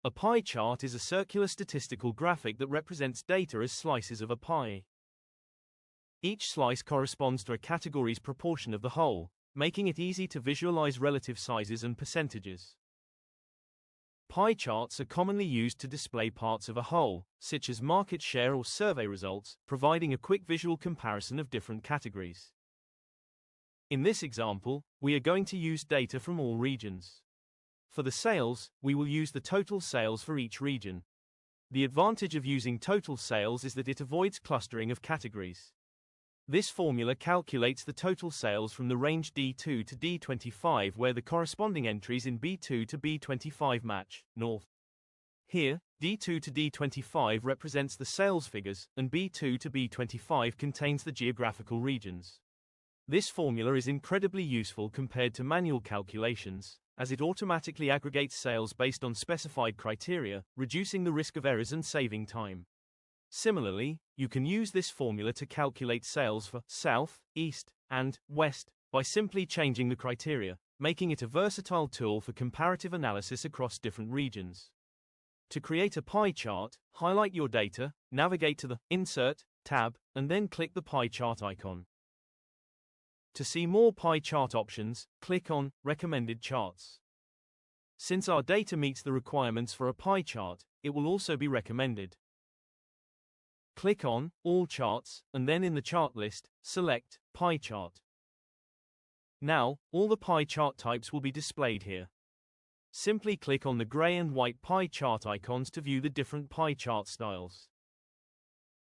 A pie chart is a circular statistical graphic that represents data as slices of a pie. Each slice corresponds to a category's proportion of the whole, making it easy to visualize relative sizes and percentages. Pie charts are commonly used to display parts of a whole, such as market share or survey results, providing a quick visual comparison of different categories. In this example, we are going to use data from all regions. For the sales, we will use the total sales for each region. The advantage of using total sales is that it avoids clustering of categories. This formula calculates the total sales from the range D2 to D25 where the corresponding entries in B2 to B25 match, north. Here, D2 to D25 represents the sales figures, and B2 to B25 contains the geographical regions. This formula is incredibly useful compared to manual calculations, as it automatically aggregates sales based on specified criteria, reducing the risk of errors and saving time. Similarly, you can use this formula to calculate sales for South, East, and West by simply changing the criteria, making it a versatile tool for comparative analysis across different regions. To create a pie chart, highlight your data, navigate to the Insert tab, and then click the pie chart icon. To see more pie chart options, click on Recommended Charts. Since our data meets the requirements for a pie chart, it will also be recommended. Click on All Charts, and then in the chart list, select Pie Chart. Now, all the pie chart types will be displayed here. Simply click on the gray and white pie chart icons to view the different pie chart styles.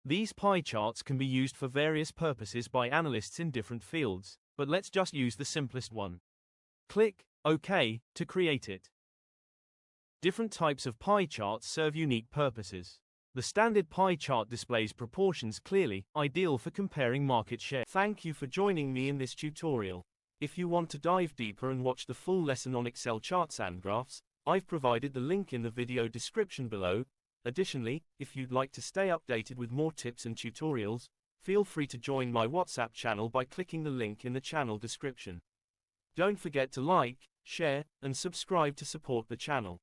These pie charts can be used for various purposes by analysts in different fields, but let's just use the simplest one. Click OK to create it. Different types of pie charts serve unique purposes. The standard pie chart displays proportions clearly, ideal for comparing market share. Thank you for joining me in this tutorial. If you want to dive deeper and watch the full lesson on Excel charts and graphs, I've provided the link in the video description below. Additionally, if you'd like to stay updated with more tips and tutorials, feel free to join my WhatsApp channel by clicking the link in the channel description. Don't forget to like, share, and subscribe to support the channel.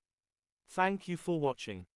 Thank you for watching.